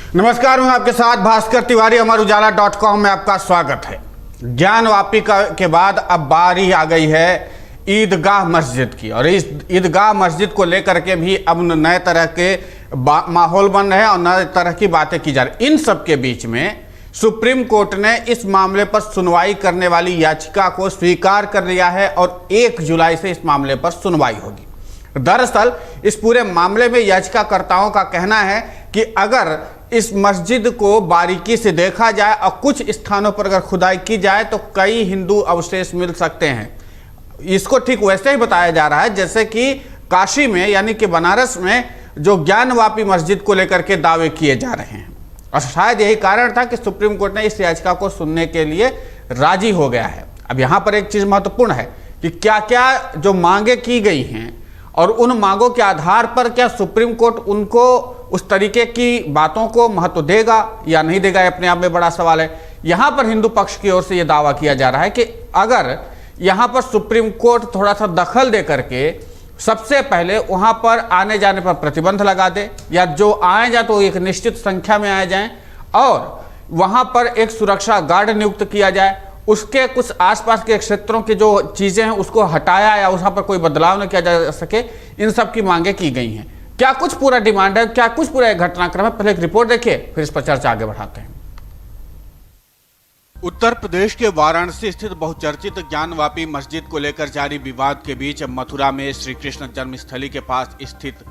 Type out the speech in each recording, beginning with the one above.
नमस्कार, मैं आपके साथ भास्कर तिवारी। अमर उजाला.com में आपका स्वागत है। ज्ञान वापी के बाद अब बारी आ गई है ईदगाह मस्जिद की, और इस ईदगाह मस्जिद को लेकर के भी अब नए तरह के माहौल बन रहे हैं और नए तरह की बातें की जा रही। इन सब के बीच में सुप्रीम कोर्ट ने इस मामले पर सुनवाई करने वाली याचिका को स्वीकार कर लिया है और 1 जुलाई से इस मामले पर सुनवाई होगी। दरअसल इस पूरे मामले में याचिकाकर्ताओं का कहना है कि अगर इस मस्जिद को बारीकी से देखा जाए और कुछ स्थानों पर अगर खुदाई की जाए तो कई हिंदू अवशेष मिल सकते हैं। इसको ठीक वैसे ही बताया जा रहा है जैसे कि काशी में यानी कि बनारस में जो ज्ञानवापी मस्जिद को लेकर के दावे किए जा रहे हैं, और शायद यही कारण था कि सुप्रीम कोर्ट ने इस याचिका को सुनने के लिए राजी हो गया है। अब यहाँ पर एक चीज़ महत्वपूर्ण है कि क्या क्या जो मांगे की गई हैं और उन मांगों के आधार पर क्या सुप्रीम कोर्ट उनको उस तरीके की बातों को महत्व देगा या नहीं देगा, अपने आप में बड़ा सवाल है। यहाँ पर हिंदू पक्ष की ओर से यह दावा किया जा रहा है कि अगर यहाँ पर सुप्रीम कोर्ट थोड़ा सा दखल दे करके सबसे पहले वहाँ पर आने जाने पर प्रतिबंध लगा दे, या जो आए जाए तो एक निश्चित संख्या में आए जाएं, और वहाँ पर एक सुरक्षा गार्ड नियुक्त किया जाए, उसके कुछ आसपास के क्षेत्रों की जो चीज़ें हैं उसको हटाया या वहाँ पर कोई बदलाव न किया जा सके, इन सब की मांगे की गई हैं। क्या कुछ पूरा डिमांड है, क्या कुछ पूरा एक घटनाक्रम है, पहले एक रिपोर्ट देखिए फिर इस पर चर्चा आगे बढ़ाते हैं। उत्तर प्रदेश के वाराणसी स्थित बहुचर्चित ज्ञानवापी मस्जिद को लेकर जारी विवाद के बीच मथुरा में श्री कृष्ण जन्मस्थली के पास स्थित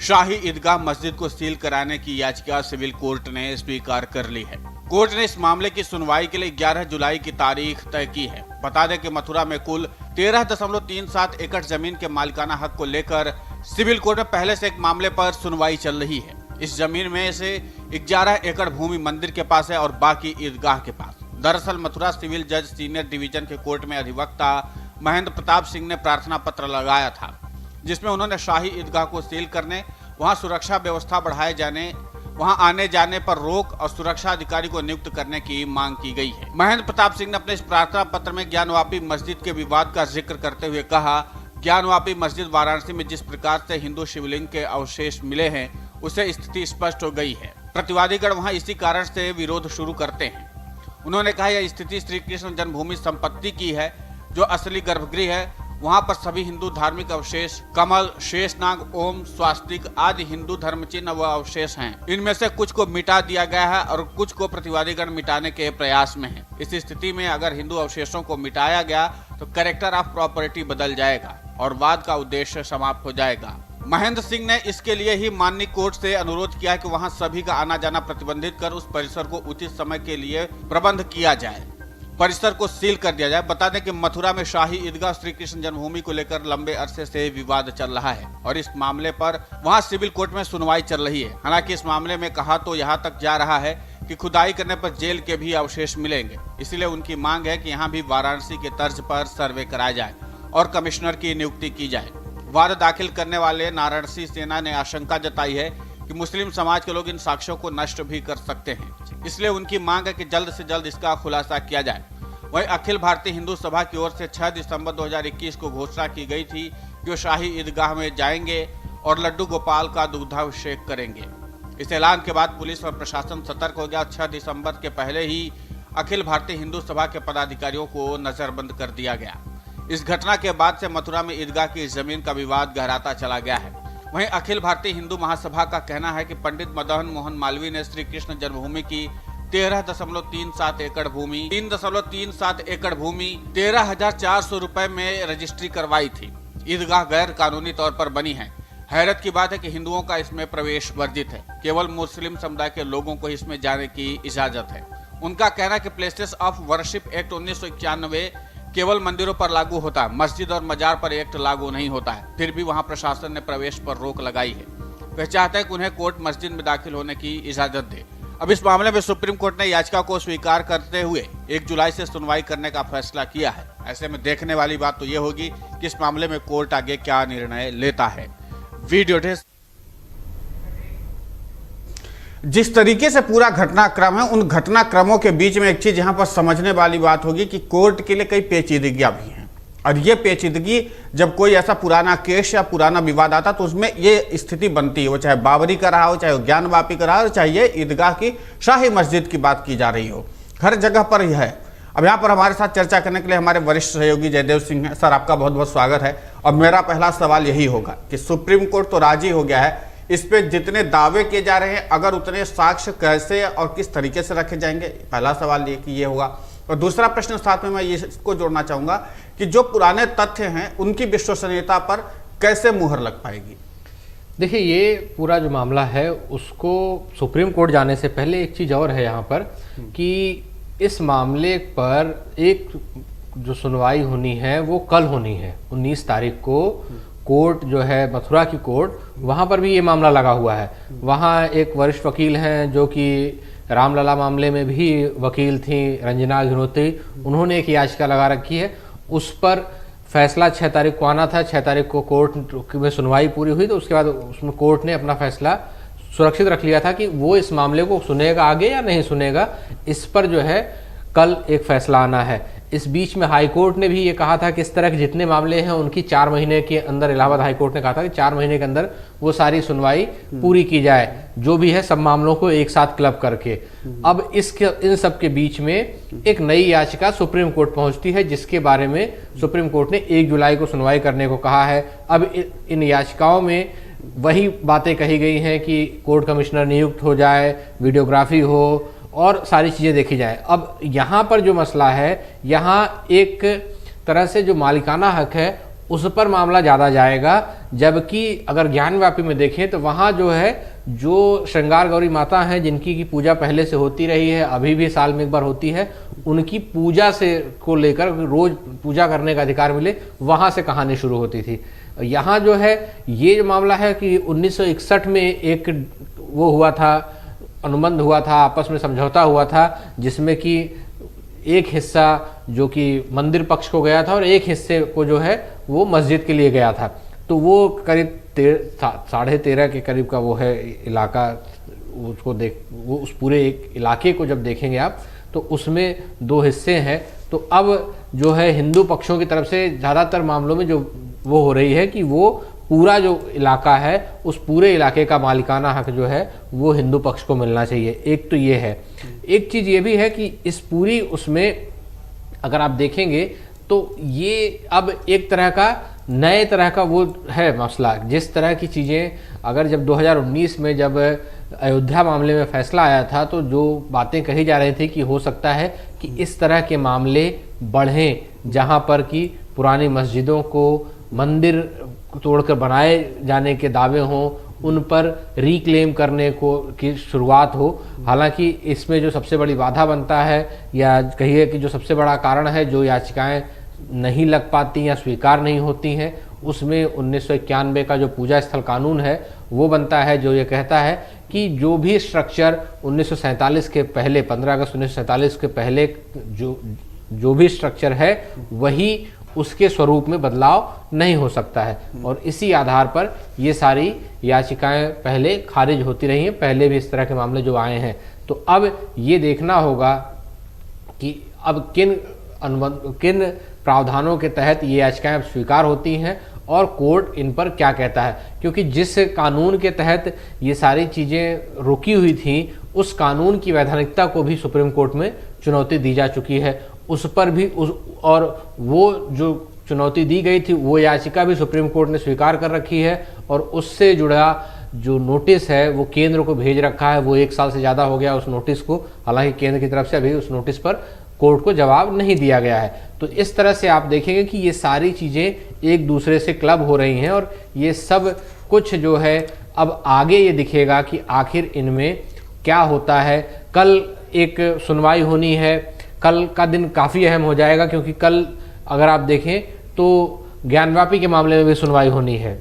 शाही ईदगाह मस्जिद को सील कराने की याचिका सिविल कोर्ट ने स्वीकार कर ली है। कोर्ट ने इस मामले की सुनवाई के लिए 11 जुलाई की तारीख तय की है। बता दें कि मथुरा में कुल 13.37 एकड़ जमीन के मालिकाना हक को लेकर सिविल कोर्ट में पहले से एक मामले पर सुनवाई चल रही है। इस जमीन में से 11 एकड़ भूमि मंदिर के पास है और बाकी ईदगाह के पास। दरअसल मथुरा सिविल जज सीनियर डिवीजन के कोर्ट में अधिवक्ता महेंद्र प्रताप सिंह ने प्रार्थना पत्र लगाया था, जिसमें उन्होंने शाही ईदगाह को सील करने, वहां सुरक्षा व्यवस्था बढ़ाए जाने, वहां आने जाने पर रोक और सुरक्षा अधिकारी को नियुक्त करने की मांग की गई है। महेंद्र प्रताप सिंह ने अपने इस प्रार्थना पत्र में ज्ञानवापी मस्जिद के विवाद का जिक्र करते हुए कहा, ज्ञानवापी मस्जिद वाराणसी में जिस प्रकार से हिंदू शिवलिंग के अवशेष मिले हैं उससे स्थिति स्पष्ट हो गई है। प्रतिवादीगण वहां इसी कारण से विरोध शुरू करते हैं। उन्होंने कहा यह स्थिति श्री कृष्ण जन्मभूमि संपत्ति की है, जो असली गर्भगृह है। वहां पर सभी हिंदू धार्मिक अवशेष कमल, शेषनाग, ओम, स्वास्तिक आदि हिंदू धर्म चिन्ह व अवशेष हैं। इनमें से कुछ को मिटा दिया गया है और कुछ को प्रतिवादीगण मिटाने के प्रयास में है। इस स्थिति में अगर हिंदू अवशेषों को मिटाया गया तो कैरेक्टर ऑफ प्रॉपर्टी बदल जाएगा और वाद का उद्देश्य समाप्त हो जाएगा। महेंद्र सिंह ने इसके लिए ही माननीय कोर्ट से अनुरोध किया कि वहां सभी का आना जाना प्रतिबंधित कर उस परिसर को उचित समय के लिए प्रबंध किया जाए, परिसर को सील कर दिया जाए। बता दें कि मथुरा में शाही ईदगाह श्री कृष्ण जन्मभूमि को लेकर लंबे अरसे से विवाद चल रहा है और इस मामले पर वहां सिविल कोर्ट में सुनवाई चल रही है। हालांकि इस मामले में कहा तो यहाँ तक जा रहा है कि खुदाई करने पर जेल के भी अवशेष मिलेंगे, इसलिए उनकी मांग है कि यहाँ भी वाराणसी के तर्ज पर सर्वे कराया जाए और कमिश्नर की नियुक्ति की जाए। वाद दाखिल करने वाले नारायण सेना ने आशंका जताई है कि मुस्लिम समाज के लोग इन साक्ष्यों को नष्ट भी कर सकते हैं, इसलिए उनकी मांग है कि जल्द से जल्द इसका खुलासा किया जाए। वहीं अखिल भारतीय हिंदू सभा की ओर से 6 दिसंबर 2021 को घोषणा की गई थी कि वो शाही ईदगाह में जाएंगे और लड्डू गोपाल का दुग्धाभिषेक करेंगे। इस ऐलान के बाद पुलिस और प्रशासन सतर्क हो गया। 6 दिसंबर के पहले ही अखिल भारतीय हिंदू सभा के पदाधिकारियों को नजरबंद कर दिया गया। इस घटना के बाद से मथुरा में ईदगाह की जमीन का विवाद गहराता चला गया है। वहीं अखिल भारतीय हिंदू महासभा का कहना है कि पंडित मदन मोहन मालवीय ने श्री कृष्ण जन्मभूमि की 13.37 एकड़ भूमि 3.37 एकड़ भूमि 13,400 रुपए में रजिस्ट्री करवाई थी। ईदगाह गैर कानूनी तौर पर बनी है। हैरत की बात है कि हिंदुओं का इसमें प्रवेश वर्जित है, केवल मुस्लिम समुदाय के लोगों को इसमें जाने की इजाजत है। उनका कहना है कि प्लेसेस ऑफ वर्शिप एक्ट 1991 केवल मंदिरों पर लागू होता है, मस्जिद और मजार पर एक्ट लागू नहीं होता है। फिर भी वहां प्रशासन ने प्रवेश पर रोक लगाई है। वे चाहते हैं कि उन्हें कोर्ट मस्जिद में दाखिल होने की इजाजत दे। अब इस मामले में सुप्रीम कोर्ट ने याचिका को स्वीकार करते हुए 1 जुलाई से सुनवाई करने का फैसला किया है। ऐसे में देखने वाली बात तो ये होगी कि इस मामले में कोर्ट आगे क्या निर्णय लेता है। वीडियो जिस तरीके से पूरा घटनाक्रम है, उन घटनाक्रमों के बीच में एक चीज यहां पर समझने वाली बात होगी कि कोर्ट के लिए कई पेचीदगियां भी हैं। और ये पेचीदगी जब कोई ऐसा पुराना केस या पुराना विवाद आता तो उसमें ये स्थिति बनती है, वो चाहे बाबरी का रहा हो, चाहे ज्ञानवापी का रहा हो, चाहे ये ईदगाह की शाही मस्जिद की बात की जा रही हो, हर जगह पर यह है। अब यहाँ पर हमारे साथ चर्चा करने के लिए हमारे वरिष्ठ सहयोगी जयदेव सिंह हैं। सर, आपका बहुत बहुत स्वागत है। और मेरा पहला सवाल यही होगा कि सुप्रीम कोर्ट तो राजी हो गया है, इस पे जितने दावे किए जा रहे हैं अगर उतने साक्ष्य कैसे और किस तरीके से रखे जाएंगे, पहला सवाल ये होगा। और दूसरा प्रश्न साथ में मैं इसको जोड़ना चाहूंगा कि जो पुराने तथ्य हैं उनकी विश्वसनीयता पर कैसे मुहर लग पाएगी। देखिए, ये पूरा जो मामला है उसको सुप्रीम कोर्ट जाने से पहले एक चीज़ और है यहाँ पर कि इस मामले पर एक जो सुनवाई होनी है वो कल होनी है 19 तारीख को। कोर्ट जो है मथुरा की कोर्ट, वहाँ पर भी ये मामला लगा हुआ है। वहाँ एक वरिष्ठ वकील हैं जो कि रामलला मामले में भी वकील थी, रंजना अग्निहोत्री, उन्होंने एक याचिका लगा रखी है। उस पर फैसला 6 तारीख को आना था। 6 तारीख को कोर्ट में सुनवाई पूरी हुई तो उसके बाद उसमें कोर्ट ने अपना फैसला सुरक्षित रख लिया था कि वो इस मामले को सुनेगा आगे या नहीं सुनेगा, इस पर जो है कल एक फैसला आना है। इस बीच में हाई कोर्ट ने भी ये कहा था कि इस तरह के जितने मामले हैं उनकी 4 महीने के अंदर, इलाहाबाद हाई कोर्ट ने कहा था कि 4 महीने के अंदर वो सारी सुनवाई पूरी की जाए, जो भी है सब मामलों को एक साथ क्लब करके। अब इन सब के बीच में एक नई याचिका सुप्रीम कोर्ट पहुंचती है जिसके बारे में सुप्रीम कोर्ट ने 1 जुलाई को सुनवाई करने को कहा है। अब इन याचिकाओं में वही बातें कही गई हैं कि कोर्ट कमिश्नर नियुक्त हो जाए, वीडियोग्राफी हो और सारी चीज़ें देखी जाए। अब यहाँ पर जो मसला है, यहाँ एक तरह से जो मालिकाना हक है उस पर मामला ज़्यादा जाएगा, जबकि अगर ज्ञानवापी में देखें तो वहाँ जो है जो श्रृंगार गौरी माता हैं जिनकी की पूजा पहले से होती रही है, अभी भी साल में एक बार होती है, उनकी पूजा से को लेकर रोज़ पूजा करने का अधिकार मिले, वहाँ से कहानी शुरू होती थी। यहाँ जो है ये जो मामला है कि 1961 में एक वो हुआ था, अनुबंध हुआ था, आपस में समझौता हुआ था, जिसमें कि एक हिस्सा जो कि मंदिर पक्ष को गया था और एक हिस्से को जो है वो मस्जिद के लिए गया था। तो वो करीब 13.5 के करीब का वो है इलाका, उसको वो उस पूरे एक इलाके को जब देखेंगे आप तो उसमें 2 हिस्से हैं। तो अब जो है हिंदू पक्षों की तरफ से ज़्यादातर मामलों में जो वो हो रही है कि वो पूरा जो इलाका है उस पूरे इलाके का मालिकाना हक जो है वो हिंदू पक्ष को मिलना चाहिए। एक तो ये है। एक चीज़ ये भी है कि इस पूरी उसमें अगर आप देखेंगे तो ये अब एक तरह का नए तरह का वो है मसला। जिस तरह की चीज़ें अगर जब 2019 में जब अयोध्या मामले में फैसला आया था तो जो बातें कही जा रही थी कि हो सकता है कि इस तरह के मामले बढ़ें, जहाँ पर कि पुरानी मस्जिदों को मंदिर तोड़कर बनाए जाने के दावे हों, उन पर रिक्लेम करने को की शुरुआत हो। हालांकि इसमें जो सबसे बड़ी बाधा बनता है या कहिए कि जो सबसे बड़ा कारण है, जो याचिकाएं नहीं लग पाती या स्वीकार नहीं होती हैं, उसमें 1991 का जो पूजा स्थल कानून है वो बनता है, जो ये कहता है कि जो भी स्ट्रक्चर 1947 के पहले 15 अगस्त 1947 के पहले जो भी स्ट्रक्चर है वही उसके स्वरूप में बदलाव नहीं हो सकता है। और इसी आधार पर ये सारी याचिकाएं पहले खारिज होती रही हैं, पहले भी इस तरह के मामले जो आए हैं। तो अब ये देखना होगा कि अब किन प्रावधानों के तहत ये याचिकाएं स्वीकार होती हैं और कोर्ट इन पर क्या कहता है, क्योंकि जिस कानून के तहत ये सारी चीज़ें रुकी हुई थी उस कानून की वैधानिकता को भी सुप्रीम कोर्ट में चुनौती दी जा चुकी है। उस पर भी और वो जो चुनौती दी गई थी वो याचिका भी सुप्रीम कोर्ट ने स्वीकार कर रखी है और उससे जुड़ा जो नोटिस है वो केंद्र को भेज रखा है। वो 1 साल से ज़्यादा हो गया उस नोटिस को, हालांकि केंद्र की तरफ से अभी उस नोटिस पर कोर्ट को जवाब नहीं दिया गया है। तो इस तरह से आप देखेंगे कि ये सारी चीज़ें एक दूसरे से क्लब हो रही हैं और ये सब कुछ जो है अब आगे ये दिखेगा कि आखिर इनमें क्या होता है। कल एक सुनवाई होनी है, कल का दिन काफ़ी अहम हो जाएगा क्योंकि कल अगर आप देखें तो ज्ञानवापी के मामले में भी सुनवाई होनी है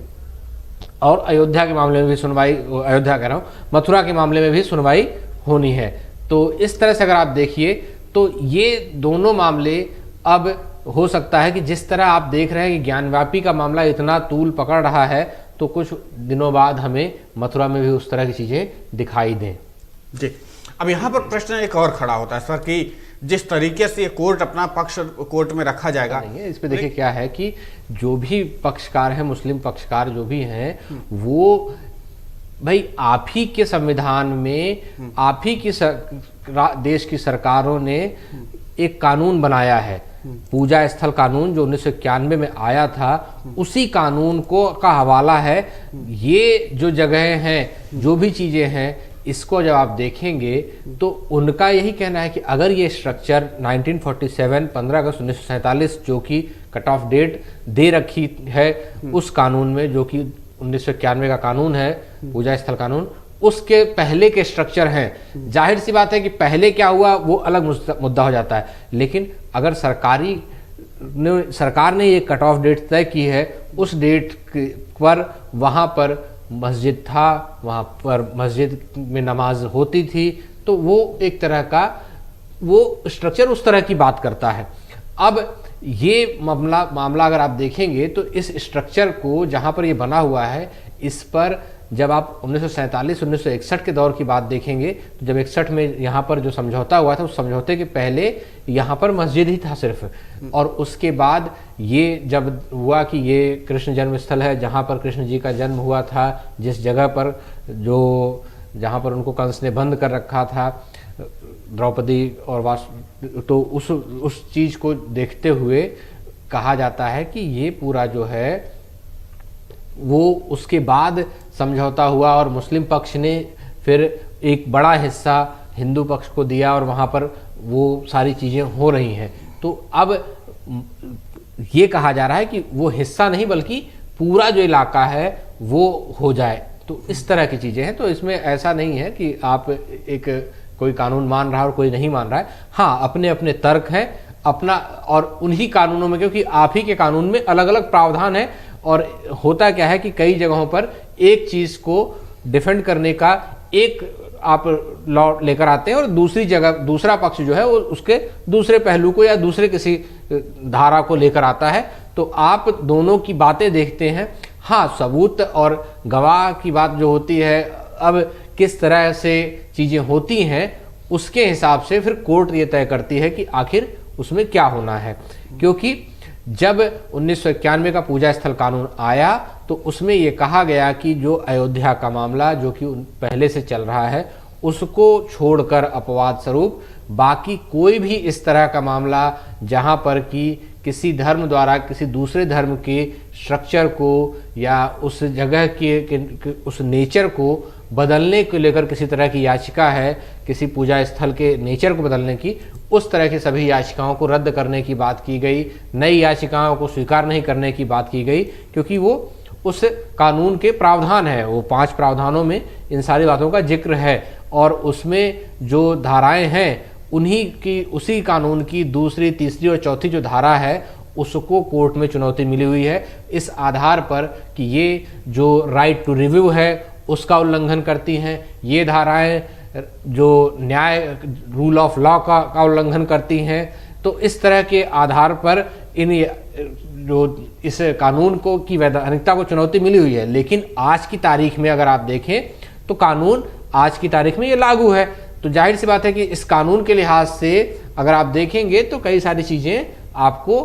और अयोध्या के मामले में भी सुनवाई, अयोध्या कह रहा हूँ, मथुरा के मामले में भी सुनवाई होनी है। तो इस तरह से अगर आप देखिए तो ये दोनों मामले अब हो सकता है कि जिस तरह आप देख रहे हैं कि ज्ञानवापी का मामला इतना तूल पकड़ रहा है तो कुछ दिनों बाद हमें मथुरा में भी उस तरह की चीज़ें दिखाई दें। जी, अब यहाँ पर प्रश्न एक और खड़ा होता है सर कि जिस तरीके से ये कोर्ट अपना पक्ष कोर्ट में रखा जाएगा नहीं है। इस पे देखिए क्या है कि जो भी पक्षकार हैं, मुस्लिम पक्षकार जो भी हैं, वो भाई आप ही के संविधान में आप ही की देश की सरकारों ने एक कानून बनाया है, पूजा स्थल कानून, जो 1991 में आया था, उसी कानून को का हवाला है। ये जो जगह हैं, जो भी चीजें हैं, इसको जब आप देखेंगे तो उनका यही कहना है कि अगर ये स्ट्रक्चर 1947 15 अगस्त 1947 जो कि कट ऑफ डेट दे रखी है उस कानून में, जो कि 1991 का कानून है, पूजा स्थल कानून, उसके पहले के स्ट्रक्चर हैं। जाहिर सी बात है कि पहले क्या हुआ वो अलग मुद्दा हो जाता है, लेकिन अगर सरकार ने ये कट ऑफ डेट तय की है, उस डेट पर वहाँ पर मस्जिद था, वहाँ पर मस्जिद में नमाज होती थी, तो वो एक तरह का वो स्ट्रक्चर उस तरह की बात करता है। अब ये मामला अगर आप देखेंगे तो इस स्ट्रक्चर को जहाँ पर ये बना हुआ है, इस पर जब आप 1947-1961 के दौर की बात देखेंगे तो जब 61 में यहाँ पर जो समझौता हुआ था, उस समझौते के पहले यहाँ पर मस्जिद ही था सिर्फ, और उसके बाद ये जब हुआ कि ये कृष्ण जन्म स्थल है, जहाँ पर कृष्ण जी का जन्म हुआ था, जिस जगह पर जहाँ पर उनको कंस ने बंद कर रखा था, द्रौपदी और तो उस चीज़ को देखते हुए कहा जाता है कि ये पूरा जो है वो उसके बाद समझौता हुआ और मुस्लिम पक्ष ने फिर एक बड़ा हिस्सा हिंदू पक्ष को दिया और वहाँ पर वो सारी चीज़ें हो रही हैं। तो अब ये कहा जा रहा है कि वो हिस्सा नहीं बल्कि पूरा जो इलाका है वो हो जाए। तो इस तरह की चीज़ें हैं। तो इसमें ऐसा नहीं है कि आप एक कोई कानून मान रहा है और कोई नहीं मान रहा है। हाँ, अपने अपने तर्क हैं अपना, और उन्हीं कानूनों में, क्योंकि आप ही के कानून में अलग अलग प्रावधान है, और होता क्या है कि कई जगहों पर एक चीज़ को डिफेंड करने का एक आप लॉ लेकर आते हैं और दूसरी जगह दूसरा पक्ष जो है वो उसके दूसरे पहलू को या दूसरे किसी धारा को लेकर आता है। तो आप दोनों की बातें देखते हैं। हाँ, सबूत और गवाह की बात जो होती है, अब किस तरह से चीज़ें होती हैं उसके हिसाब से फिर कोर्ट ये तय करती है कि आखिर उसमें क्या होना है। क्योंकि जब 1991 का पूजा स्थल कानून आया तो उसमें ये कहा गया कि जो अयोध्या का मामला जो कि पहले से चल रहा है उसको छोड़कर अपवाद स्वरूप बाकी कोई भी इस तरह का मामला जहां पर कि किसी धर्म द्वारा किसी दूसरे धर्म के स्ट्रक्चर को या उस जगह के उस नेचर को बदलने को लेकर किसी तरह की याचिका है, किसी पूजा स्थल के नेचर को बदलने की, उस तरह की सभी याचिकाओं को रद्द करने की बात की गई। नई याचिकाओं को स्वीकार नहीं करने की बात की गई, क्योंकि वो उस कानून के प्रावधान है। वो 5 प्रावधानों में इन सारी बातों का जिक्र है, और उसमें जो धाराएं हैं उन्हीं की उसी कानून की दूसरी, तीसरी और चौथी जो धारा है उसको कोर्ट में चुनौती मिली हुई है, इस आधार पर कि ये जो राइट टू रिव्यू है उसका उल्लंघन करती हैं, ये धाराएं जो न्याय रूल ऑफ लॉ का उल्लंघन करती हैं। तो इस तरह के आधार पर इन जो इस कानून को की वैधानिकता को चुनौती मिली हुई है। लेकिन आज की तारीख में अगर आप देखें तो कानून आज की तारीख में ये लागू है। तो जाहिर सी बात है कि इस कानून के लिहाज से अगर आप देखेंगे तो कई सारी चीज़ें आपको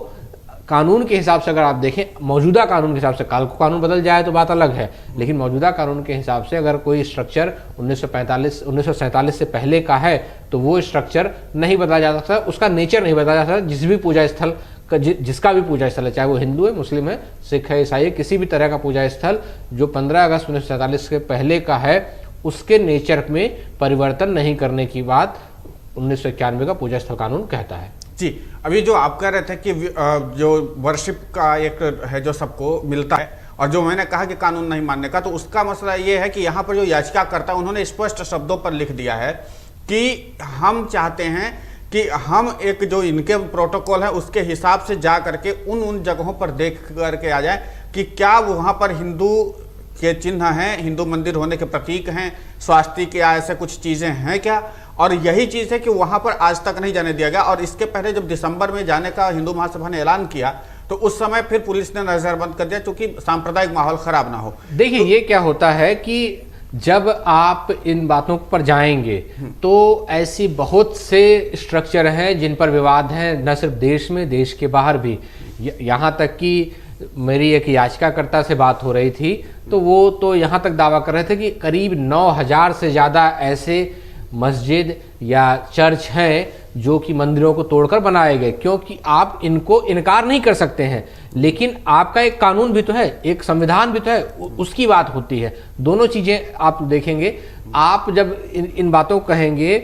कानून के हिसाब से, अगर आप देखें मौजूदा कानून के हिसाब से, कल को कानून बदल जाए तो बात अलग है, लेकिन मौजूदा कानून के हिसाब से अगर कोई स्ट्रक्चर 1947 से पहले का है तो वो स्ट्रक्चर नहीं बदला जा सकता, उसका नेचर नहीं बदला जा सकता। जिस भी पूजा स्थल का जिसका भी पूजा स्थल है, चाहे वो हिंदू है, मुस्लिम है, सिख है, ईसाई है, किसी भी तरह का पूजा स्थल जो 15 अगस्त 1947 के पहले का है उसके नेचर में परिवर्तन नहीं करने की बात 1991 का पूजा स्थल कानून कहता है। जी, अभी जो आप कह रहे थे कि जो वर्शिप का एक है जो सबको मिलता है, और जो मैंने कहा कि कानून नहीं मानने का, तो उसका मसला ये है कि यहाँ पर जो याचिकाकर्ता उन्होंने स्पष्ट शब्दों पर लिख दिया है कि हम चाहते हैं कि हम एक जो इनके प्रोटोकॉल है उसके हिसाब से जा करके उन जगहों पर देख करके आ जाए कि क्या वहाँ पर हिंदू के चिन्ह हैं, हिंदू मंदिर होने के प्रतीक हैं, स्वास्तिक या ऐसे कुछ चीज़ें हैं क्या। और यही चीज़ है कि वहाँ पर आज तक नहीं जाने दिया गया। और इसके पहले जब दिसंबर में जाने का हिंदू महासभा ने ऐलान किया तो उस समय फिर पुलिस ने नजरबंद कर दिया क्योंकि सांप्रदायिक माहौल खराब ना हो। देखिए, ये क्या होता है कि जब आप इन बातों पर जाएंगे तो ऐसी बहुत से स्ट्रक्चर हैं जिन पर विवाद है, न सिर्फ देश में, देश के बाहर भी। यहाँ तक कि मेरी एक याचिकाकर्ता से बात हो रही थी तो वो तो यहाँ तक दावा कर रहे थे कि करीब 9,000 से ज़्यादा ऐसे मस्जिद या चर्च हैं जो कि मंदिरों को तोड़कर बनाए गए, क्योंकि आप इनको इनकार नहीं कर सकते हैं। लेकिन आपका एक कानून भी तो है, एक संविधान भी तो है, उसकी बात होती है। दोनों चीज़ें आप देखेंगे। आप जब इन बातों को कहेंगे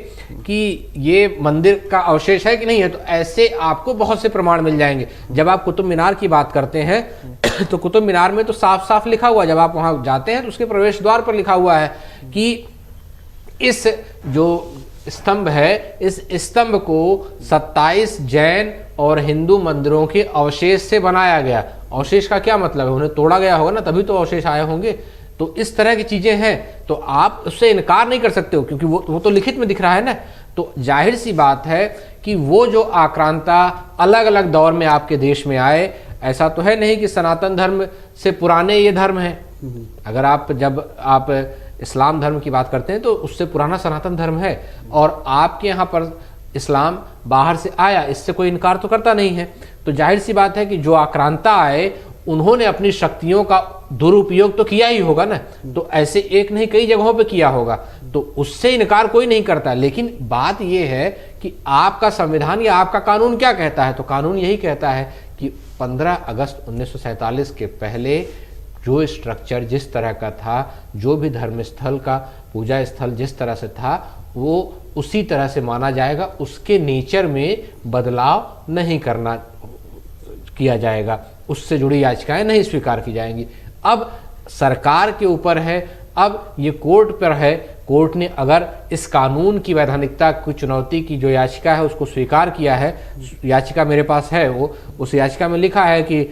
कि ये मंदिर का अवशेष है कि नहीं है, तो ऐसे आपको बहुत से प्रमाण मिल जाएंगे। जब आप कुतुब मीनार की बात करते हैं तो कुतुब मीनार में तो साफ साफ लिखा हुआ, जब आप वहाँ जाते हैं तो उसके प्रवेश द्वार पर लिखा हुआ है कि इस जो स्तंभ है, इस स्तंभ को 27 जैन और हिंदू मंदिरों के अवशेष से बनाया गया। अवशेष का क्या मतलब है? उन्हें तोड़ा गया होगा ना, तभी तो अवशेष आए होंगे। तो इस तरह की चीजें हैं, तो आप उससे इनकार नहीं कर सकते हो, क्योंकि वो तो लिखित में दिख रहा है ना। तो जाहिर सी बात है कि वो जो आक्रांता अलग अलग दौर में आपके देश में आए, ऐसा तो है नहीं कि सनातन धर्म से पुराने ये धर्म हैं। अगर जब आप इस्लाम धर्म की बात करते हैं तो उससे पुराना सनातन धर्म है, और आपके यहाँ पर इस्लाम बाहर से आया, इससे कोई इनकार तो करता नहीं है। तो जाहिर सी बात है कि जो आक्रांता आए उन्होंने अपनी शक्तियों का दुरुपयोग तो किया ही होगा ना। तो ऐसे एक नहीं कई जगहों पे किया होगा, तो उससे इनकार कोई नहीं करता। लेकिन बात यह है कि आपका संविधान या आपका कानून क्या कहता है। तो कानून यही कहता है कि 15 अगस्त 1947 के पहले जो स्ट्रक्चर जिस तरह का था, जो भी धर्मस्थल का पूजा स्थल जिस तरह से था, वो उसी तरह से माना जाएगा। उसके नेचर में बदलाव नहीं किया जाएगा, उससे जुड़ी याचिकाएं नहीं स्वीकार की जाएंगी। अब सरकार के ऊपर है, अब ये कोर्ट पर है। कोर्ट ने अगर इस कानून की वैधानिकता की चुनौती की जो याचिका है उसको स्वीकार किया है, याचिका मेरे पास है, वो उस याचिका में लिखा है कि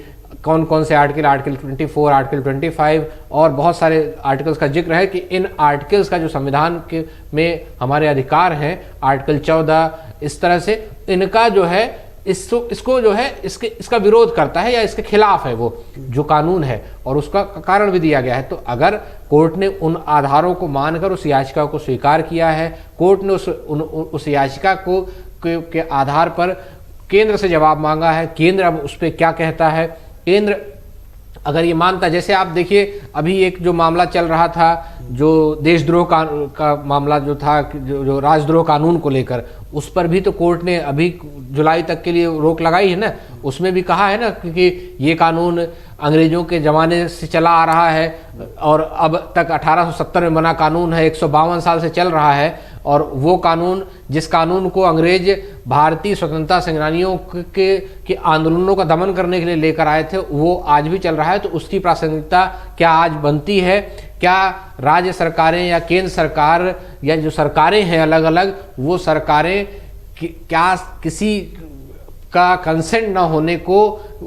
कौन कौन से आर्टिकल 24, आर्टिकल 25 और बहुत सारे आर्टिकल्स का जिक्र है कि इन आर्टिकल्स का जो संविधान के में हमारे अधिकार हैं, आर्टिकल 14, इस तरह से इनका जो है इसको जो है इसका विरोध करता है या इसके खिलाफ है वो जो कानून है, और उसका कारण भी दिया गया है। तो अगर कोर्ट ने उन आधारों को मानकर उस याचिका को स्वीकार किया है, कोर्ट ने उस याचिका के आधार पर केंद्र से जवाब मांगा है, केंद्र अब उस पर क्या कहता है। केंद्र अगर ये मानता, जैसे आप देखिए अभी एक जो मामला चल रहा था, जो देशद्रोह का मामला जो था, जो राजद्रोह कानून को लेकर, उस पर भी तो कोर्ट ने अभी जुलाई तक के लिए रोक लगाई है ना। उसमें भी कहा है ना कि ये कानून अंग्रेजों के ज़माने से चला आ रहा है और अब तक 1870 में बना कानून है, 152 साल से चल रहा है। और वो कानून, जिस कानून को अंग्रेज भारतीय स्वतंत्रता सेनानियों के आंदोलनों का दमन करने के लिए लेकर आए थे, वो आज भी चल रहा है। तो उसकी प्रासंगिकता क्या आज बनती है? क्या राज्य सरकारें या केंद्र सरकार या जो सरकारें हैं अलग अलग, वो सरकारें क्या किसी का कंसेंट ना होने को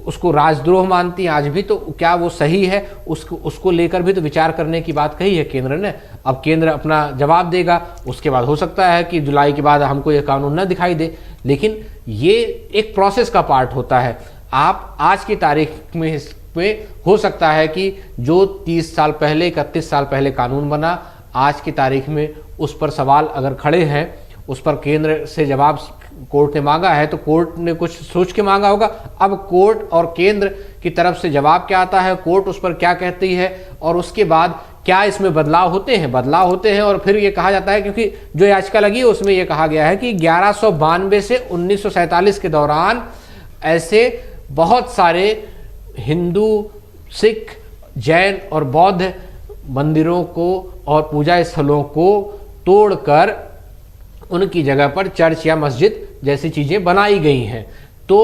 उसको राजद्रोह मानती हैं आज भी? तो क्या वो सही है? उसको लेकर भी तो विचार करने की बात कही है केंद्र ने। अब केंद्र अपना जवाब देगा, उसके बाद हो सकता है कि जुलाई के बाद हमको ये कानून न दिखाई दे। लेकिन ये एक प्रोसेस का पार्ट होता है। आप आज की तारीख में हो सकता है कि जो 30 साल पहले, 31 साल पहले कानून बना, आज की तारीख में उस पर सवाल अगर खड़े हैं, उस पर केंद्र से जवाब कोर्ट ने मांगा है, तो कोर्ट ने कुछ सोच के मांगा होगा। अब कोर्ट और केंद्र की तरफ से जवाब क्या आता है, कोर्ट उस पर क्या कहती है, और उसके बाद क्या इसमें बदलाव होते हैं। और फिर ये कहा जाता है, क्योंकि जो याचिका लगी है उसमें ये कहा गया है कि 1192 से 1947 के दौरान ऐसे बहुत सारे हिंदू, सिख, जैन और बौद्ध मंदिरों को और पूजा स्थलों को तोड़कर उनकी जगह पर चर्च या मस्जिद जैसी चीज़ें बनाई गई हैं। तो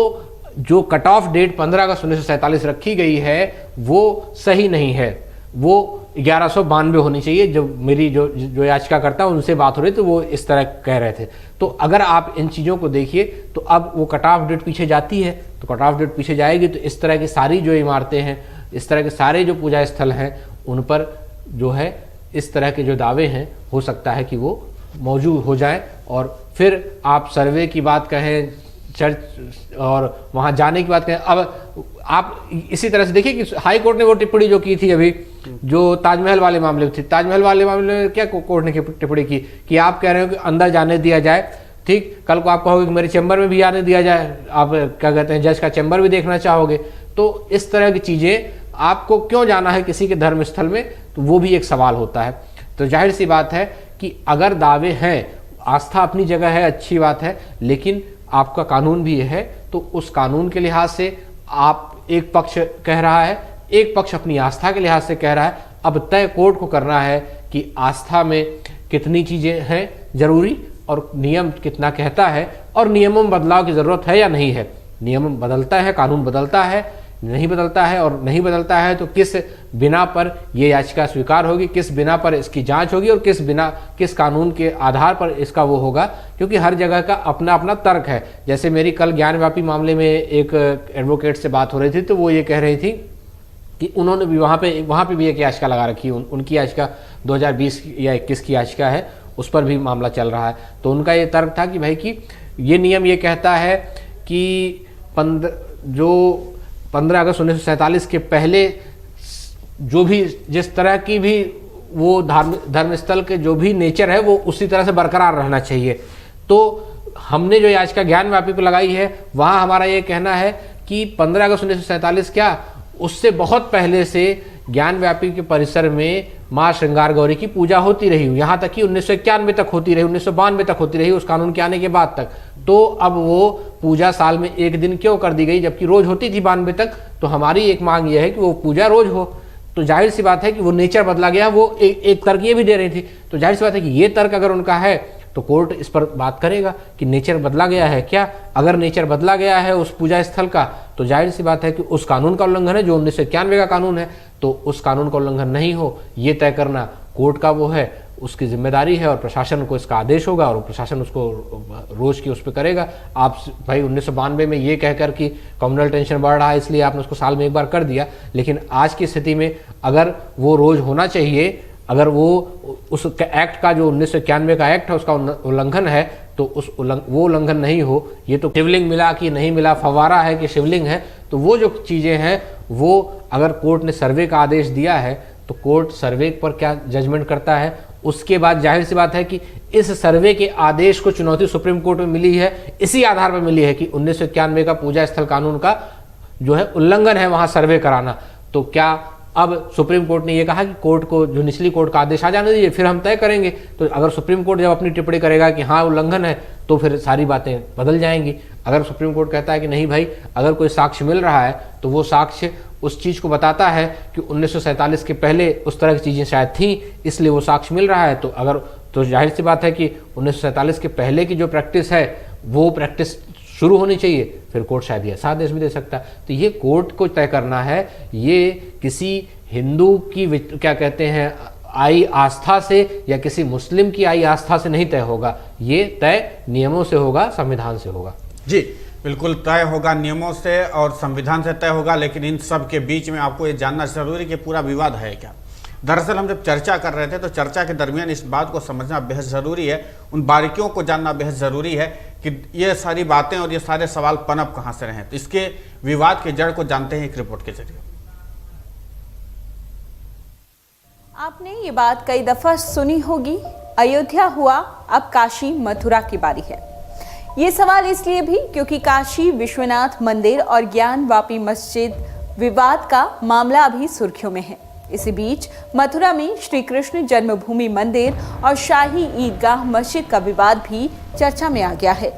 जो कट ऑफ डेट 15 अगस्त 1947 रखी गई है वो सही नहीं है, वो 1192 होनी चाहिए। जो मेरी जो याचिका करता है उनसे बात हो रही तो वो इस तरह कह रहे थे। तो अगर आप इन चीज़ों को देखिए तो अब वो कट ऑफ डेट पीछे जाती है, तो कट ऑफ डेट पीछे जाएगी तो इस तरह की सारी जो इमारतें हैं, इस तरह के सारे जो पूजा स्थल हैं, उन पर जो है इस तरह के जो दावे हैं हो सकता है कि वो मौजूद हो जाए। और फिर आप सर्वे की बात कहें, चर्च और वहाँ जाने की बात करें। अब आप इसी तरह से देखिए कि हाई कोर्ट ने वो टिप्पणी जो की थी अभी, जो ताजमहल वाले मामले में थी, ताजमहल वाले मामले में क्या कोर्ट ने टिप्पणी की कि आप कह रहे हो कि अंदर जाने दिया जाए, ठीक, कल को आप कहोगे कि मेरे चैम्बर में भी आने दिया जाए, आप क्या कहते हैं जज का चैम्बर भी देखना चाहोगे, तो इस तरह की चीज़ें आपको क्यों जाना है किसी के धर्म स्थल में, तो वो भी एक सवाल होता है। तो जाहिर सी बात है कि अगर दावे हैं, आस्था अपनी जगह है, अच्छी बात है, लेकिन आपका कानून भी है, तो उस कानून के लिहाज से आप एक पक्ष कह रहा है, एक पक्ष अपनी आस्था के लिहाज से कह रहा है। अब तय कोर्ट को करना है कि आस्था में कितनी चीज़ें हैं जरूरी और नियम कितना कहता है, और नियमों में बदलाव की ज़रूरत है या नहीं है। नियम बदलता है, कानून बदलता है, नहीं बदलता है, और नहीं बदलता है तो किस बिना पर ये याचिका स्वीकार होगी, किस बिना पर इसकी जांच होगी, और किस कानून के आधार पर इसका वो होगा, क्योंकि हर जगह का अपना अपना तर्क है। जैसे मेरी कल ज्ञानव्यापी मामले में एक एडवोकेट से बात हो रही थी, तो वो ये कह रही थी कि उन्होंने भी वहाँ पे भी एक याचिका लगा रखी, उनकी याचिका 2020 या 21 की याचिका है, उस पर भी मामला चल रहा है। तो उनका ये तर्क था कि भाई कि ये नियम ये कहता है कि 15 अगस्त 1947 के पहले जो भी जिस तरह की भी वो धर्मस्थल के जो भी नेचर है वो उसी तरह से बरकरार रहना चाहिए। तो हमने जो याचिका ज्ञानव्यापी पर लगाई है, वहाँ हमारा ये कहना है कि 15 अगस्त 1947 क्या, उससे बहुत पहले से ज्ञानव्यापी के परिसर में माँ श्रृंगार गौरी की पूजा होती रही, यहाँ तक कि 1991 तक होती रही, 1992 तक होती रही, उस कानून के आने के बाद तक। तो अब वो पूजा साल में एक दिन क्यों कर दी गई, जबकि रोज होती थी 92 तक। तो हमारी एक मांग यह है कि वो पूजा रोज हो। तो जाहिर सी बात है कि वो नेचर बदला गया, वो एक तर्क ये भी दे रही थी। तो जाहिर सी बात है कि ये तर्क अगर उनका है तो कोर्ट इस पर बात करेगा कि नेचर बदला गया है क्या। अगर नेचर बदला गया है उस पूजा स्थल का, तो जाहिर सी बात है कि उस कानून का उल्लंघन है जो 1991 का कानून है, तो उस कानून का उल्लंघन नहीं हो ये तय करना कोर्ट का वो है, उसकी जिम्मेदारी है, और प्रशासन को इसका आदेश होगा और प्रशासन उसको रोज की उस पर करेगा। आप भाई 1992 में ये कहकर कि कम्युनल टेंशन बढ़ रहा है इसलिए आपने उसको साल में एक बार कर दिया, लेकिन आज की स्थिति में अगर वो रोज होना चाहिए, अगर वो उस एक्ट का जो 1991 का एक्ट है उसका उल्लंघन है, तो वो उल्लंघन नहीं हो। ये तो शिवलिंग मिला कि नहीं मिला, फव्वारा है कि शिवलिंग है, तो वो जो चीज़ें हैं वो अगर कोर्ट ने सर्वे का आदेश दिया है तो कोर्ट सर्वे पर क्या जजमेंट करता है। उसके बाद जाहिर सी बात है कि इस सर्वे के आदेश को चुनौती सुप्रीम कोर्ट में मिली है, इसी आधार पर मिली है कि 1991 का पूजा स्थल कानून का जो है उल्लंघन है वहाँ सर्वे कराना। तो क्या अब सुप्रीम कोर्ट ने ये कहा कि कोर्ट को जो निचली कोर्ट का आदेश आ जाने दीजिए, फिर हम तय करेंगे। तो अगर सुप्रीम कोर्ट जब अपनी टिप्पणी करेगा कि हाँ उल्लंघन है, तो फिर सारी बातें बदल जाएंगी। अगर सुप्रीम कोर्ट कहता है कि नहीं भाई, अगर कोई साक्ष्य मिल रहा है तो वो साक्ष्य उस चीज़ को बताता है कि 1947 के पहले उस तरह की चीज़ें शायद थी, इसलिए वो साक्ष्य मिल रहा है, तो जाहिर सी बात है कि 1947 के पहले की जो प्रैक्टिस है वो प्रैक्टिस शुरू होनी चाहिए, फिर कोर्ट शायद ये ऐसा आदेश भी दे सकता है। तो ये कोर्ट को तय करना है, ये किसी हिंदू की क्या कहते हैं आई आस्था से या किसी मुस्लिम की आई आस्था से नहीं तय होगा, ये तय नियमों से होगा, संविधान से होगा। जी बिल्कुल तय होगा, नियमों से और संविधान से तय होगा। लेकिन इन सब के बीच में आपको ये जानना जरूरी कि पूरा विवाद है क्या। दरअसल हम जब चर्चा कर रहे थे तो चर्चा के दरमियान इस बात को समझना बेहद ज़रूरी है, उन बारीकियों को जानना बेहद ज़रूरी है कि ये सारी बातें और ये सारे सवाल पनप कहाँ से रहे। तो इसके विवाद के जड़ को जानते हैं एक रिपोर्ट के जरिए। आपने ये बात कई दफ़ा सुनी होगी, अयोध्या हुआ, अब काशी मथुरा की बारी है। ये सवाल इसलिए भी क्योंकि काशी विश्वनाथ मंदिर और ज्ञानवापी मस्जिद विवाद का मामला अभी सुर्खियों में है। इसी बीच मथुरा में श्री कृष्ण जन्मभूमि मंदिर और शाही ईदगाह मस्जिद का विवाद भी चर्चा में आ गया है।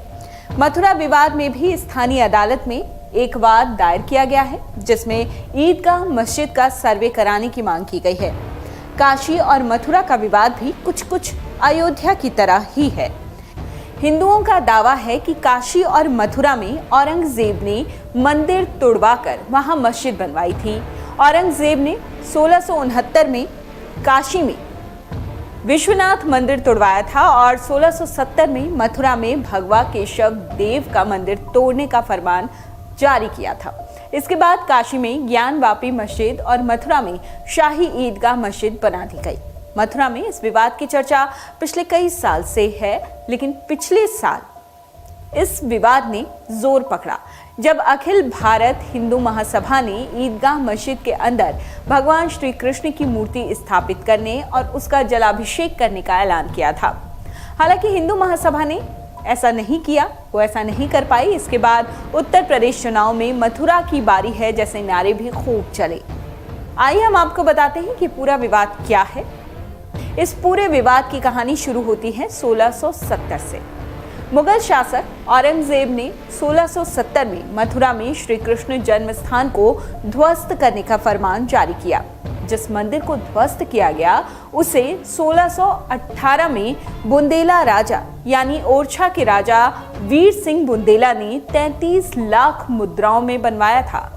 मथुरा विवाद में भी स्थानीय अदालत में एक वाद दायर किया गया है, जिसमें ईदगाह मस्जिद का सर्वे कराने की मांग की गई है। काशी और मथुरा का विवाद भी कुछ अयोध्या की तरह ही है। हिंदुओं का दावा है कि काशी और मथुरा में औरंगजेब ने मंदिर तोड़वाकर वहां मस्जिद बनवाई थी। औरंगजेब ने 1669 में काशी में विश्वनाथ मंदिर तोड़वाया था और 1670 में मथुरा में भगवा केशव देव का मंदिर तोड़ने का फरमान जारी किया था। इसके बाद काशी में ज्ञानवापी मस्जिद और मथुरा में शाही ईदगाह मस्जिद बना दी गई। मथुरा में इस विवाद की चर्चा पिछले कई साल से है, लेकिन पिछले साल इस विवाद ने जोर पकड़ा जब अखिल भारत हिंदू महासभा ने ईदगाह मस्जिद के अंदर भगवान श्री कृष्ण की मूर्ति स्थापित करने और उसका जलाभिषेक करने का ऐलान किया था। हालांकि हिंदू महासभा ने ऐसा नहीं किया, वो ऐसा नहीं कर पाई। इसके बाद उत्तर प्रदेश चुनाव में मथुरा की बारी है जैसे नारे भी खूब चले। आइए हम आपको बताते हैं कि पूरा विवाद क्या है। इस पूरे विवाद की कहानी शुरू होती है 1670 से। मुगल शासक औरंगजेब ने 1670 में मथुरा में श्री कृष्ण जन्म स्थान को ध्वस्त करने का फरमान जारी किया। जिस मंदिर को ध्वस्त किया गया उसे 1618 में बुंदेला राजा यानी ओरछा के राजा वीर सिंह बुंदेला ने 33 लाख मुद्राओं में बनवाया था।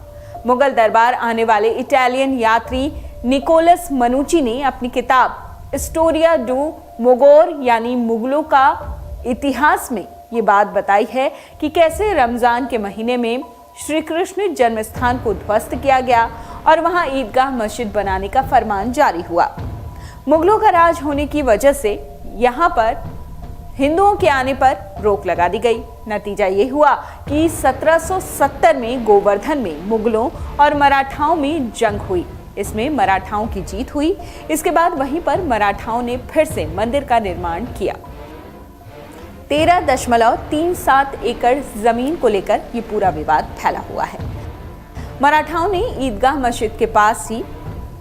मुगल दरबार आने वाले इटालियन यात्री निकोलस मनुची ने अपनी किताब स्टोरिया डू मोगोर यानी मुगलों का इतिहास में ये बात बताई है कि कैसे रमजान के महीने में श्री कृष्ण जन्म स्थान को ध्वस्त किया गया और वहां ईदगाह मस्जिद बनाने का फरमान जारी हुआ। मुगलों का राज होने की वजह से यहां पर हिंदुओं के आने पर रोक लगा दी गई। नतीजा ये हुआ कि 1770 में गोवर्धन में मुगलों और मराठाओं में जंग हुई। इसमें मराठाओं की जीत हुई। इसके बाद वहीं पर मराठाओं ने फिर से मंदिर का निर्माण किया। 13.37 एकड़ जमीन को लेकर ये पूरा विवाद फैला हुआ है। मराठाओं ने ईदगाह मस्जिद के पास ही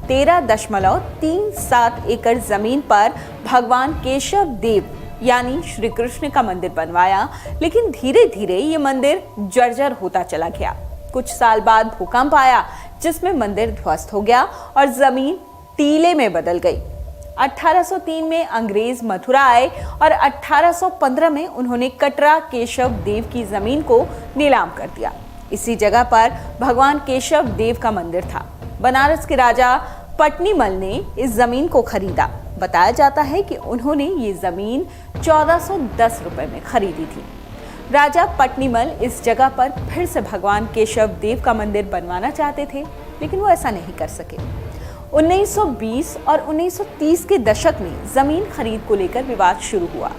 13.37 एकड़ जमीन पर भगवान केशव देव यानी श्री कृष्ण का मंदिर बनवाया, लेकिन धीरे धीरे ये मंदिर जर्जर होता चला गया। कुछ साल बाद भूकंप आया जिसमें मंदिर ध्वस्त हो गया और जमीन टीले में बदल गई। 1803 में अंग्रेज मथुरा आए और 1815 में उन्होंने कटरा केशव देव की जमीन को नीलाम कर दिया। इसी जगह पर भगवान केशव देव का मंदिर था। बनारस के राजा पटनीमल ने इस जमीन को खरीदा। बताया जाता है कि उन्होंने ये जमीन 1410 रुपए में खरीदी थी। राजा पटनीमल इस जगह पर फिर से भगवान केशव देव का मंदिर बनवाना चाहते थे, लेकिन वो ऐसा नहीं कर सके। 1920 और 1930 के दशक में जमीन खरीद को लेकर विवाद शुरू हुआ।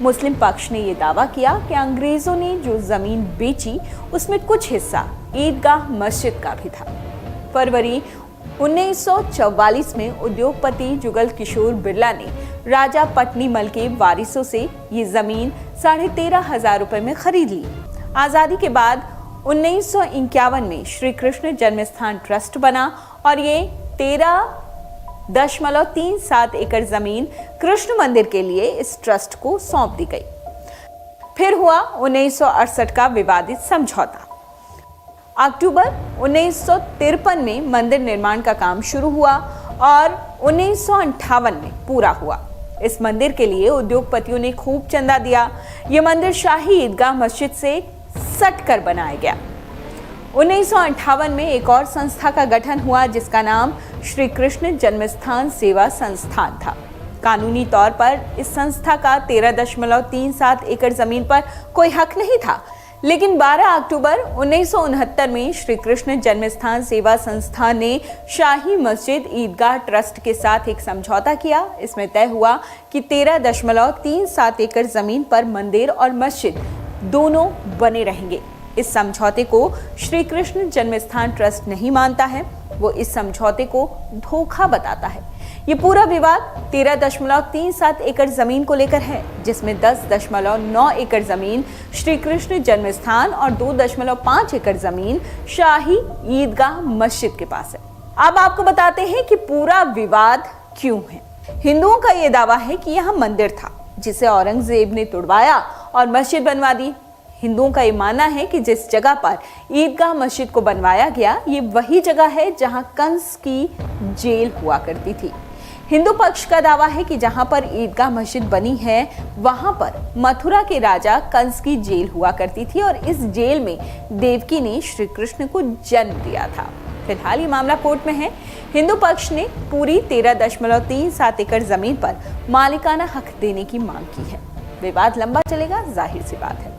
मुस्लिम पक्ष ने यह दावा किया कि अंग्रेजों ने जो जमीन बेची उसमें कुछ हिस्सा ईदगाह मस्जिद का भी था। फरवरी 1944 में उद्योगपति जुगल किशोर बिरला ने राजा पटनीमल के वारिसों से ये जमीन 13,500 रुपए में खरीद ली। आजादी के बाद 1951 में श्री कृष्ण जन्मस्थान ट्रस्ट बना और ये 13.37 एकड़ जमीन कृष्ण मंदिर के लिए इस ट्रस्ट को सौंप दी गई। फिर हुआ 1968 का विवादित समझौता। अक्टूबर 1953 में मंदिर निर्माण का काम शुरू हुआ और 1958 में पूरा हुआ। इस मंदिर के लिए उद्योगपतियों ने खूब चंदा दिया। यह मंदिर शाही ईदगाह मस्जिद से सट कर बनाया गया। 1958 में एक और संस्था का गठन हुआ जिसका नाम श्री कृष्ण जन्मस्थान सेवा संस्थान था। कानूनी तौर पर इस संस्था का 13.37 एकड़ जमीन पर कोई हक नहीं था, लेकिन 12 अक्टूबर 1969 में श्री कृष्ण जन्मस्थान सेवा संस्थान ने शाही मस्जिद ईदगाह ट्रस्ट के साथ एक समझौता किया। इसमें तय हुआ कि 13.37 एकड़ जमीन पर मंदिर और मस्जिद दोनों बने रहेंगे। इस समझौते को श्री कृष्ण जन्मस्थान ट्रस्ट नहीं मानता है, वो इस समझौते को धोखा बताता है। ये पूरा विवाद 13.37 एकड़ जमीन को लेकर है, जिसमें 10.9 एकड़ जमीन श्री कृष्ण जन्मस्थान और 2.5 एकड़ जमीन शाही ईदगाह मस्जिद के पास है। अब आपको बताते हैं कि पूरा विवाद क्यों है। हिंदुओं का यह दावा है कि यह मंदिर था जिसे औरंगजेब ने तुड़वाया और मस्जिद बनवा दी। हिंदुओं का ये मानना है कि जिस जगह पर ईदगाह मस्जिद को बनवाया गया ये वही जगह है जहां कंस की जेल हुआ करती थी। हिंदू पक्ष का दावा है कि जहां पर ईदगाह मस्जिद बनी है वहां पर मथुरा के राजा कंस की जेल हुआ करती थी और इस जेल में देवकी ने श्री कृष्ण को जन्म दिया था। फिलहाल ये मामला कोर्ट में है। हिंदू पक्ष ने पूरी 13.37 एकड़ जमीन पर मालिकाना हक देने की मांग की है। विवाद लंबा चलेगा, जाहिर सी बात है।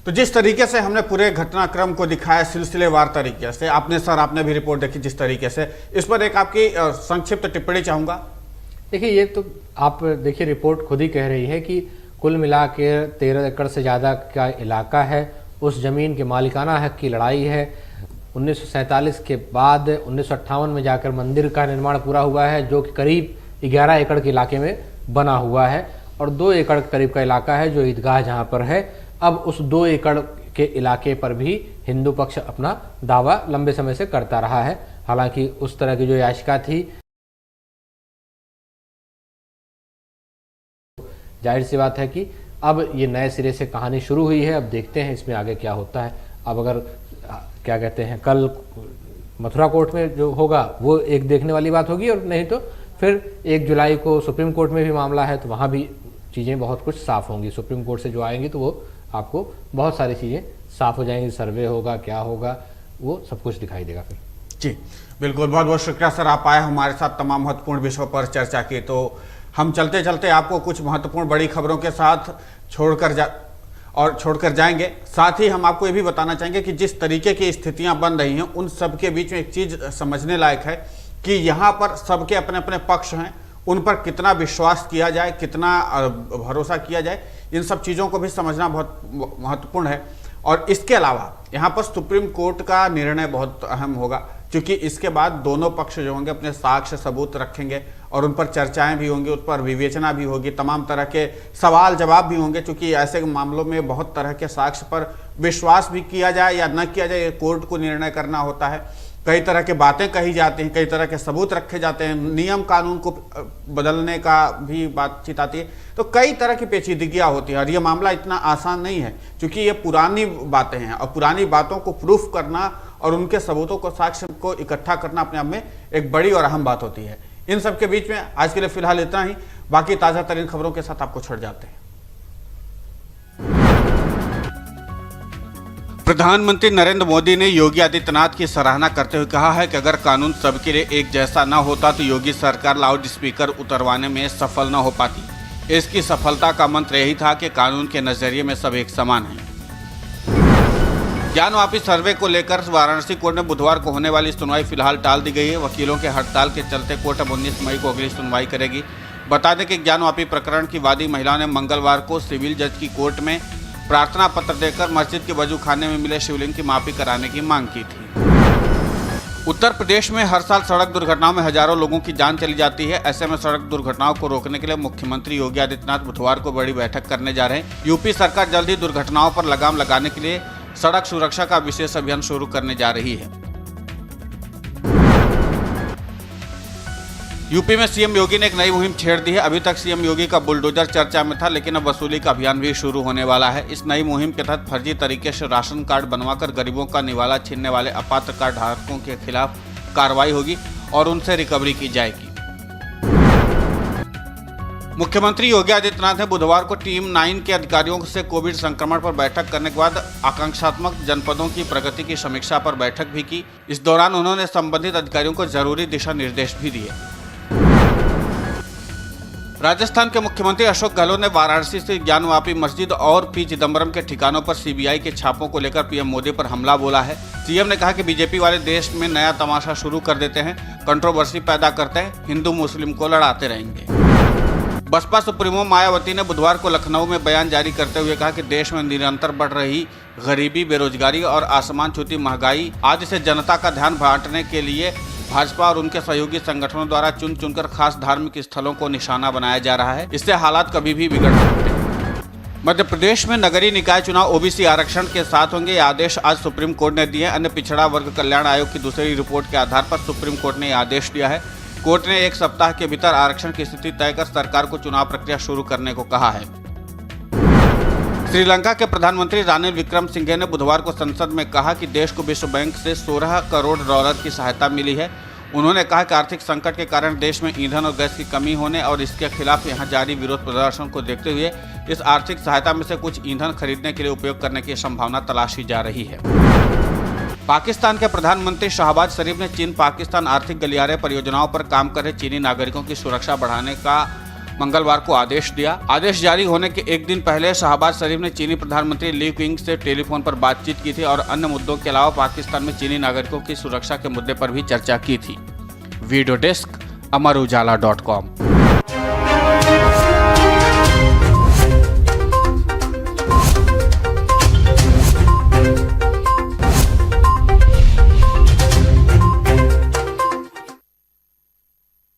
तो जिस तरीके से हमने पूरे घटनाक्रम को दिखाया सिलसिलेवार तरीके से, आपने भी रिपोर्ट देखी जिस तरीके से, इस पर एक आपकी संक्षिप्त टिप्पणी चाहूंगा। देखिए, ये तो आप देखिए रिपोर्ट खुद ही कह रही है कि कुल मिला के 13 एकड़ से ज़्यादा का इलाका है। उस ज़मीन के मालिकाना हक की लड़ाई है। 1947 के बाद 1958 में जाकर मंदिर का निर्माण पूरा हुआ है, जो कि करीब 11 एकड़ के इलाके में बना हुआ है, और 2 एकड़ करीब का इलाका है जो ईदगाह जहाँ पर है। अब उस 2 एकड़ के इलाके पर भी हिंदू पक्ष अपना दावा लंबे समय से करता रहा है। हालांकि उस तरह की जो याचिका थी, जाहिर सी बात है कि अब ये नए सिरे से कहानी शुरू हुई है। अब देखते हैं इसमें आगे क्या होता है। अब अगर क्या कहते हैं, कल मथुरा कोर्ट में जो होगा वो एक देखने वाली बात होगी, और नहीं तो फिर 1 जुलाई को सुप्रीम कोर्ट में भी मामला है, तो वहाँ भी चीज़ें बहुत कुछ साफ़ होंगी। सुप्रीम कोर्ट से जो आएंगी तो वो आपको बहुत सारी चीज़ें साफ़ हो जाएंगी। सर्वे होगा, क्या होगा, वो सब कुछ दिखाई देगा फिर। जी बिल्कुल, बहुत बहुत शुक्रिया सर, आप आए हमारे साथ तमाम महत्वपूर्ण विषयों पर चर्चा की। तो हम चलते चलते आपको कुछ महत्वपूर्ण बड़ी खबरों के साथ छोड़कर जाएंगे। साथ ही हम आपको ये भी बताना चाहेंगे कि जिस तरीके की स्थितियां बन रही हैं, उन सब के बीच में एक चीज़ समझने लायक है कि यहाँ पर सबके अपने अपने पक्ष हैं, उन पर कितना विश्वास किया जाए, कितना भरोसा किया जाए, इन सब चीज़ों को भी समझना बहुत महत्वपूर्ण है। और इसके अलावा यहाँ पर सुप्रीम कोर्ट का निर्णय बहुत अहम होगा, क्योंकि इसके बाद दोनों पक्ष जो होंगे अपने साक्ष्य सबूत रखेंगे और उन पर चर्चाएं भी होंगी, उस पर विवेचना भी होगी, तमाम तरह के सवाल जवाब भी होंगे, क्योंकि ऐसे मामलों में बहुत तरह के साक्ष्य पर विश्वास भी किया जाए या न किया जाए, कोर्ट को निर्णय करना होता है। कई तरह के बातें कही जाती हैं, कई तरह के सबूत रखे जाते हैं, नियम कानून को बदलने का भी बातचीत आती है, तो कई तरह की पेचीदगियाँ होती हैं। और ये मामला इतना आसान नहीं है, क्योंकि ये पुरानी बातें हैं, और पुरानी बातों को प्रूफ करना और उनके सबूतों को, साक्ष्य को इकट्ठा करना अपने आप में एक बड़ी और अहम बात होती है। इन सब के बीच में आज के लिए फिलहाल इतना ही। बाकी ताज़ा तरीन खबरों के साथ आपको छोड़ जाते हैं। प्रधानमंत्री नरेंद्र मोदी ने योगी आदित्यनाथ की सराहना करते हुए कहा है कि अगर कानून सबके लिए एक जैसा न होता तो योगी सरकार लाउड स्पीकर उतरवाने में सफल न हो पाती। इसकी सफलता का मंत्र यही था कि कानून के नजरिए में सब एक समान हैं। ज्ञानवापी सर्वे को लेकर वाराणसी कोर्ट में बुधवार को होने वाली सुनवाई फिलहाल टाल दी गई है। वकीलों के हड़ताल के चलते कोर्ट अब 19 मई को अगली सुनवाई करेगी। बता दें कि ज्ञानवापी प्रकरण की वादी महिला ने मंगलवार को सिविल जज की कोर्ट में प्रार्थना पत्र देकर मस्जिद के वजू खाने में मिले शिवलिंग की मापी कराने की मांग की थी। उत्तर प्रदेश में हर साल सड़क दुर्घटनाओं में हजारों लोगों की जान चली जाती है। ऐसे में सड़क दुर्घटनाओं को रोकने के लिए मुख्यमंत्री योगी आदित्यनाथ बुधवार को बड़ी बैठक करने जा रहे हैं। यूपी सरकार जल्द ही दुर्घटनाओं पर लगाम लगाने के लिए सड़क सुरक्षा का विशेष अभियान शुरू करने जा रही है। यूपी में सीएम योगी ने एक नई मुहिम छेड़ दी है। अभी तक सीएम योगी का बुलडोजर चर्चा में था, लेकिन अब वसूली का अभियान भी शुरू होने वाला है। इस नई मुहिम के तहत फर्जी तरीके से राशन कार्ड बनवाकर गरीबों का निवाला छीनने वाले अपात्र कार्ड धारकों के खिलाफ कार्रवाई होगी और उनसे रिकवरी की जाएगी। मुख्यमंत्री योगी आदित्यनाथ ने बुधवार को टीम 9 के अधिकारियों से कोविड संक्रमण पर बैठक करने के बाद आकांक्षात्मक जनपदों की प्रगति की समीक्षा पर बैठक भी की। इस दौरान उन्होंने संबंधित अधिकारियों को जरूरी दिशा निर्देश भी दिए। राजस्थान के मुख्यमंत्री अशोक गहलोत ने वाराणसी से ज्ञानवापी मस्जिद और पी चिदम्बरम के ठिकानों पर सीबीआई के छापों को लेकर पीएम मोदी पर हमला बोला है। सीएम ने कहा कि बीजेपी वाले देश में नया तमाशा शुरू कर देते हैं, कंट्रोवर्सी पैदा करते हैं, हिंदू मुस्लिम को लड़ाते रहेंगे। बसपा सुप्रीमो मायावती ने बुधवार को लखनऊ में बयान जारी करते हुए कहा कि देश में निरंतर बढ़ रही गरीबी, बेरोजगारी और आसमान छूती महंगाई आदि से जनता का ध्यान बांटने के लिए भाजपा और उनके सहयोगी संगठनों द्वारा चुन चुनकर खास धार्मिक स्थलों को निशाना बनाया जा रहा है। इससे हालात कभी भी बिगड़ सकते हैं। मध्य प्रदेश में नगरीय निकाय चुनाव ओबीसी आरक्षण के साथ होंगे। ये आदेश आज सुप्रीम कोर्ट ने दिए। अन्य पिछड़ा वर्ग कल्याण आयोग की दूसरी रिपोर्ट के आधार पर सुप्रीम कोर्ट ने यह आदेश दिया है। कोर्ट ने 1 सप्ताह के भीतर आरक्षण की स्थिति तय कर सरकार को चुनाव प्रक्रिया शुरू करने को कहा है। श्रीलंका के प्रधानमंत्री रानिल विक्रमसिंघे ने बुधवार को संसद में कहा कि देश को विश्व बैंक से $16 करोड़ की सहायता मिली है। उन्होंने कहा कि आर्थिक संकट के कारण देश में ईंधन और गैस की कमी होने और इसके खिलाफ यहां जारी विरोध प्रदर्शन को देखते हुए इस आर्थिक सहायता में से कुछ ईंधन खरीदने के लिए उपयोग करने की संभावना तलाशी जा रही है। पाकिस्तान के प्रधानमंत्री शहबाज शरीफ ने चीन पाकिस्तान आर्थिक गलियारे परियोजनाओं पर काम कर रहे चीनी नागरिकों की सुरक्षा बढ़ाने का मंगलवार को आदेश दिया। आदेश जारी होने के एक दिन पहले शहबाज शरीफ ने चीनी प्रधानमंत्री ली क्विंग से टेलीफोन पर बातचीत की थी और अन्य मुद्दों के अलावा पाकिस्तान में चीनी नागरिकों की सुरक्षा के मुद्दे पर भी चर्चा की थी। वीडियो डेस्क, अमर उजाला.com।